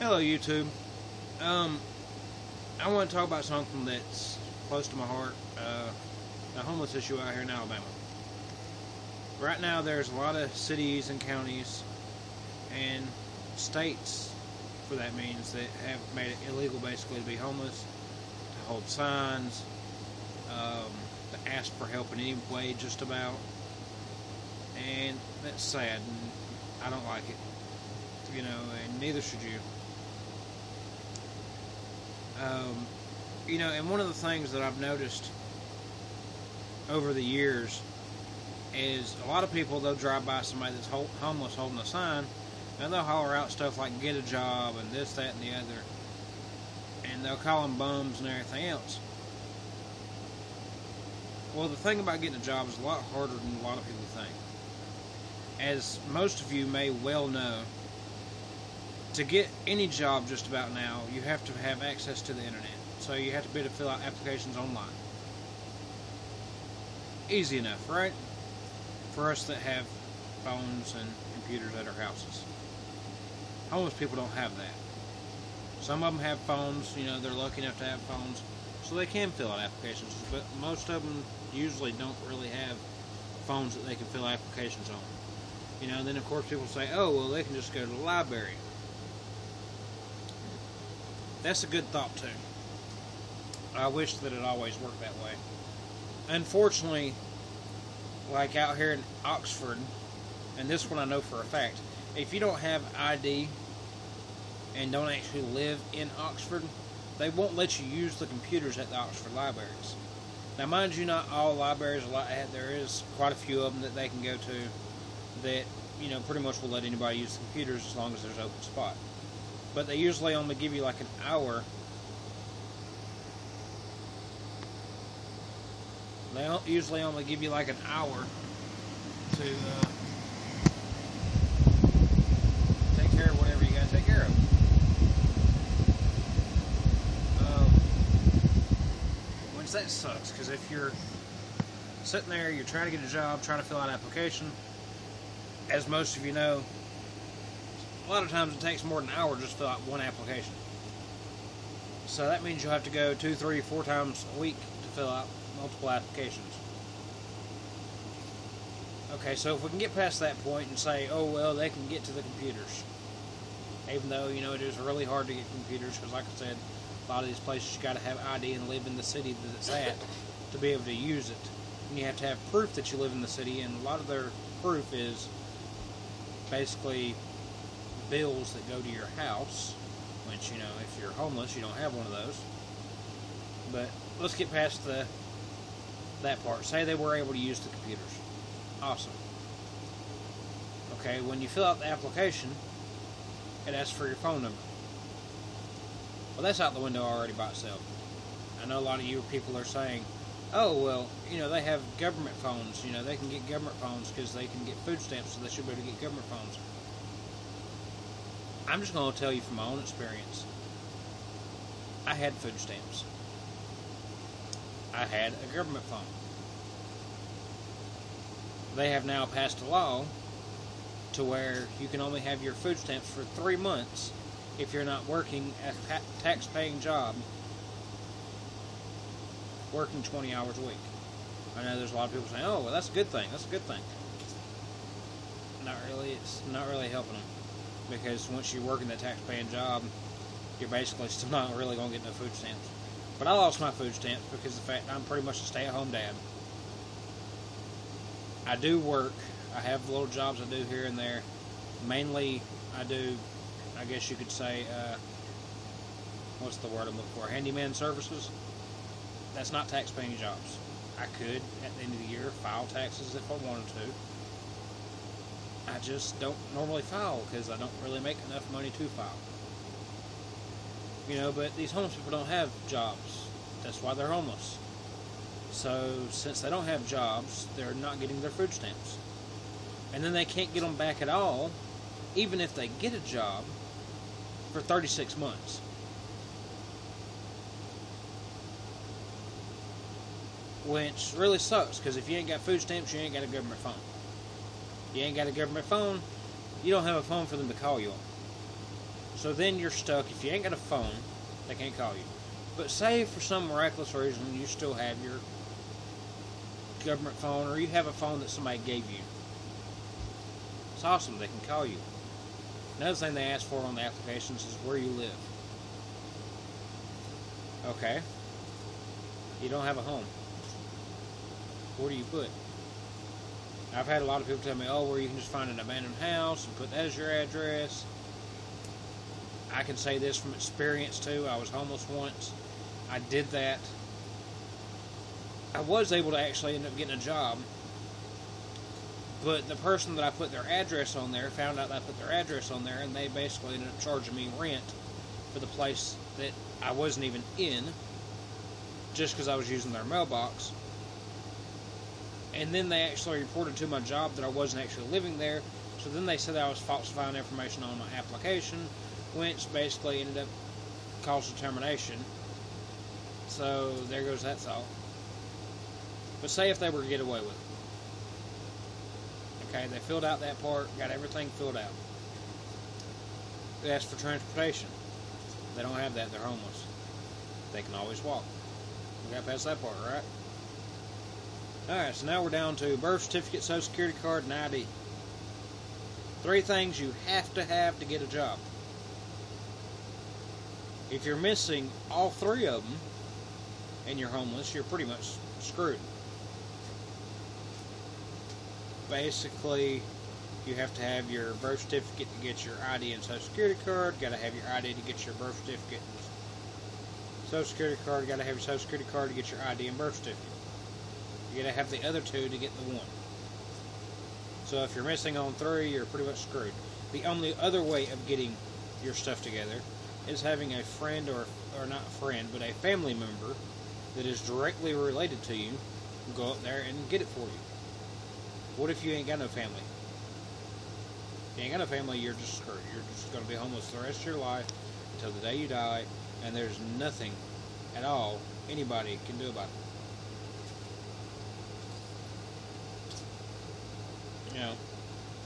Hello, YouTube. I want to talk about something that's close to my heart. The homeless issue out here in Alabama. Right now, there's a lot of cities and counties and states, for that means, that have made it illegal, basically, to be homeless, to hold signs, to ask for help in any way, just about. And that's sad, and I don't like it. And neither should you. And one of the things that I've noticed over the years is a lot of people, they'll drive by somebody that's homeless holding a sign, and they'll holler out stuff like get a job and this, that, and the other, and they'll call them bums and everything else. Well, the thing about getting a job is a lot harder than a lot of people think. As most of you may well know, to get any job just about now, you have to have access to the internet. So you have to be able to fill out applications online. Easy enough, right? For us that have phones and computers at our houses. Homeless people don't have that. Some of them have phones, they're lucky enough to have phones, so they can fill out applications. But most of them usually don't really have phones that they can fill applications on. Then of course people say, oh, well, they can just go to the library. That's a good thought too. I wish that it always worked that way. Unfortunately, like out here in Oxford, and this one I know for a fact, if you don't have ID and don't actually live in Oxford, they won't let you use the computers at the Oxford libraries. Now, mind you, not all libraries are like that. There is quite a few of them that they can go to that, pretty much will let anybody use the computers as long as there's an open spot. But they usually only give you like an hour. They usually only give you like an hour to take care of whatever you got to take care of. Which that sucks, because if you're sitting there, you're trying to get a job, trying to fill out an application, as most of you know, a lot of times it takes more than an hour just to fill out one application. So that means you'll have to go 2, 3, 4 times a week to fill out multiple applications. Okay, so if we can get past that point and say, oh, well, they can get to the computers. Even though, it is really hard to get computers, because like I said, a lot of these places you got to have ID and live in the city that it's at to be able to use it. And you have to have proof that you live in the city, and a lot of their proof is basically bills that go to your house, which, if you're homeless, you don't have one of those. But let's get past that part. Say they were able to use the computers. Awesome. Okay, when you fill out the application, it asks for your phone number. Well, that's out the window already by itself. I know a lot of you people are saying, oh, well, they have government phones. They can get government phones because they can get food stamps, so they should be able to get government phones. I'm just going to tell you from my own experience. I had food stamps. I had a government phone. They have now passed a law to where you can only have your food stamps for 3 months if you're not working a tax-paying job, working 20 hours a week. I know there's a lot of people saying, oh, well, that's a good thing. That's a good thing. Not really. It's not really helping them. Because once you work in that tax-paying job, you're basically still not really going to get no food stamps. But I lost my food stamps because of the fact I'm pretty much a stay-at-home dad. I do work. I have little jobs I do here and there. Mainly, I do, I guess you could say, what's the word I'm looking for? Handyman services. That's not tax-paying jobs. I could, at the end of the year, file taxes if I wanted to. I just don't normally file because I don't really make enough money to file. But these homeless people don't have jobs. That's why they're homeless. So, since they don't have jobs, they're not getting their food stamps. And then they can't get them back at all, even if they get a job, for 36 months. Which really sucks, because if you ain't got food stamps, you ain't got a government phone. You ain't got a government phone, you don't have a phone for them to call you on. So then you're stuck. If you ain't got a phone, they can't call you. But say for some miraculous reason you still have your government phone, or you have a phone that somebody gave you. It's awesome. They can call you. Another thing they ask for on the applications is where you live. Okay. You don't have a home. Where do you put? I've had a lot of people tell me, oh, where you can just find an abandoned house and put that as your address. I can say this from experience too. I was homeless once. I did that. I was able to actually end up getting a job. But the person that I put their address on there found out that I put their address on there, and they basically ended up charging me rent for the place that I wasn't even in, just because I was using their mailbox. And then they actually reported to my job that I wasn't actually living there. So then they said that I was falsifying information on my application, which basically ended up causing termination. So there goes that thought. But say if they were to get away with it. Okay, they filled out that part, got everything filled out. They asked for transportation. They don't have that, they're homeless. They can always walk. We got past that part, right? Alright, so now we're down to birth certificate, social security card, and ID. 3 things you have to get a job. If you're missing all 3 of them, and you're homeless, you're pretty much screwed. Basically, you have to have your birth certificate to get your ID and social security card. Got to have your ID to get your birth certificate and social security card. Got to have your social security card to get your ID and birth certificate. You got to have the other 2 to get the 1. So if you're missing on 3, you're pretty much screwed. The only other way of getting your stuff together is having a friend, or not a friend, but a family member that is directly related to you go up there and get it for you. What if you ain't got no family? If you ain't got no family, you're just screwed. You're just going to be homeless the rest of your life until the day you die, and there's nothing at all anybody can do about it. You know,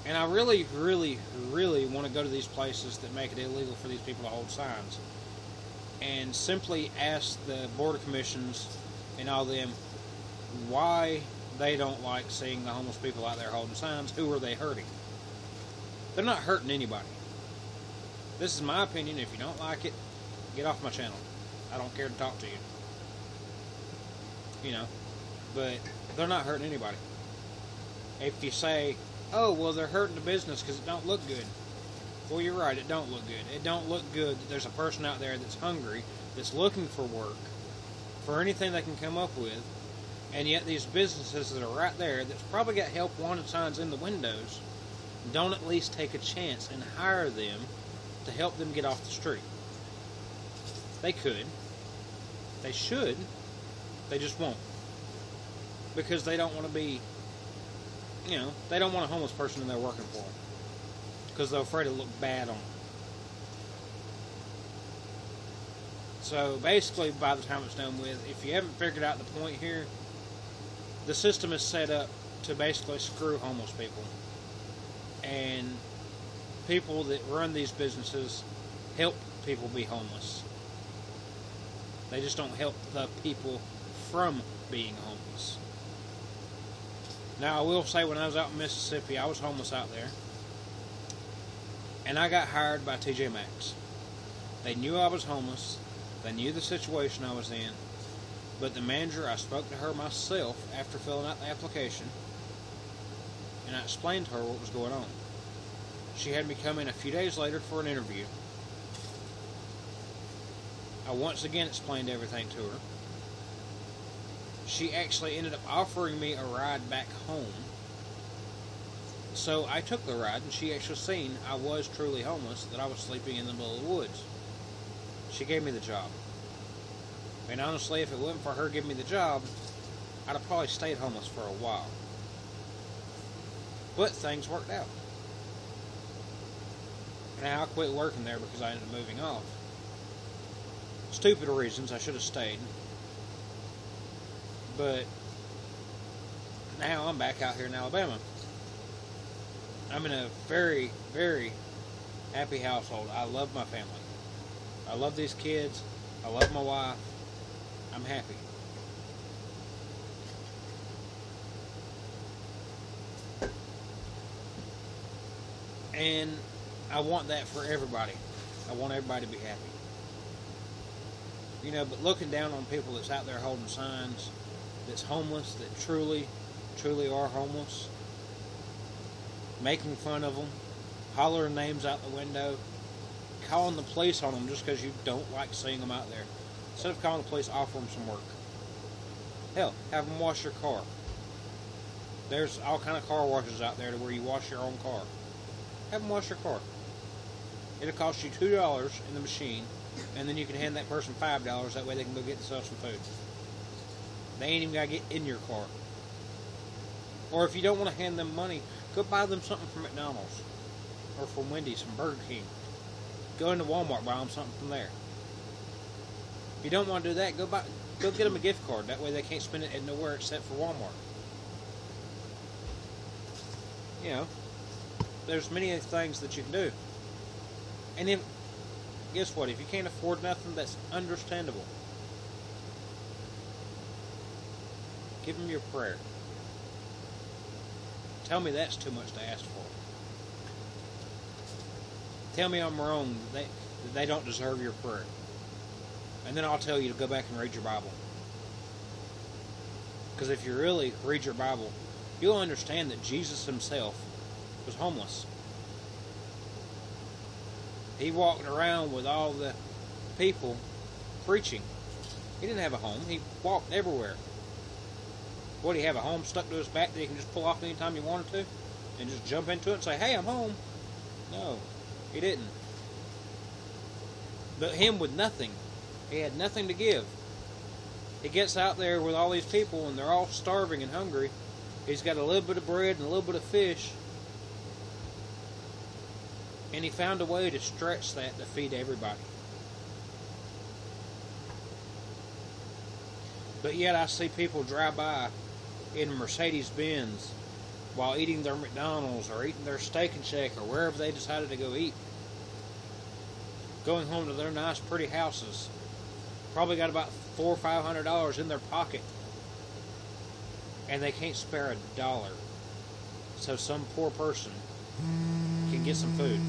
and I really, really, really want to go to these places that make it illegal for these people to hold signs, and simply ask the border commissions and all them why they don't like seeing the homeless people out there holding signs. Who are they hurting? They're not hurting anybody. This is my opinion. If you don't like it, get off my channel. I don't care to talk to you. You know, but they're not hurting anybody. If you say, oh, well, they're hurting the business because it don't look good. Well, you're right, it don't look good. It don't look good that there's a person out there that's hungry, that's looking for work, for anything they can come up with, and yet these businesses that are right there, that's probably got help wanted signs in the windows, don't at least take a chance and hire them to help them get off the street. They could. They should. They just won't. Because they don't want to be, you know, they don't want a homeless person in there working for them. Because they're afraid to look bad on them. So basically, by the time it's done with, if you haven't figured out the point here, the system is set up to basically screw homeless people. And people that run these businesses help people be homeless. They just don't help the people from being homeless. Now, I will say, when I was out in Mississippi, I was homeless out there. And I got hired by TJ Maxx. They knew I was homeless. They knew the situation I was in. But the manager, I spoke to her myself after filling out the application. And I explained to her what was going on. She had me come in a few days later for an interview. I once again explained everything to her. She actually ended up offering me a ride back home. So I took the ride, and she actually seen I was truly homeless, that I was sleeping in the middle of the woods. She gave me the job. And honestly, if it wasn't for her giving me the job, I'd have probably stayed homeless for a while. But things worked out. Now I quit working there because I ended up moving off. Stupid reasons, I should have stayed. But now I'm back out here in Alabama. I'm in a very, very happy household. I love my family. I love these kids. I love my wife. I'm happy. And I want that for everybody. I want everybody to be happy. But looking down on people that's out there holding signs, that's homeless, that truly are homeless, making fun of them, hollering names out the window, calling the police on them just because you don't like seeing them out there. Instead of calling the police, offer them some work. Hell, have them wash your car. There's all kind of car washes out there to where you wash your own car. Have them wash your car. It'll cost you $2 in the machine, and then you can hand that person $5. That way they can go get themselves some food. They ain't even got to get in your car. Or if you don't want to hand them money, go buy them something from McDonald's. Or from Wendy's, from Burger King. Go into Walmart, buy them something from there. If you don't want to do that, go get them a gift card. That way they can't spend it nowhere except for Walmart. There's many things that you can do. And guess what? If you can't afford nothing, that's understandable. Give them your prayer. Tell me that's too much to ask for. Tell me I'm wrong, that they don't deserve your prayer. And then I'll tell you to go back and read your Bible. Because if you really read your Bible, you'll understand that Jesus himself was homeless. He walked around with all the people preaching. He didn't have a home. He walked everywhere. What, he have a home stuck to his back that he can just pull off anytime he wanted to? And just jump into it and say, hey, I'm home? No, he didn't. But him with nothing. He had nothing to give. He gets out there with all these people and they're all starving and hungry. He's got a little bit of bread and a little bit of fish. And he found a way to stretch that to feed everybody. But yet I see people drive by in Mercedes-Benz while eating their McDonald's or eating their Steak and Shake or wherever they decided to go eat. Going home to their nice, pretty houses. Probably got about $400 or $500 in their pocket. And they can't spare $1. So some poor person can get some food.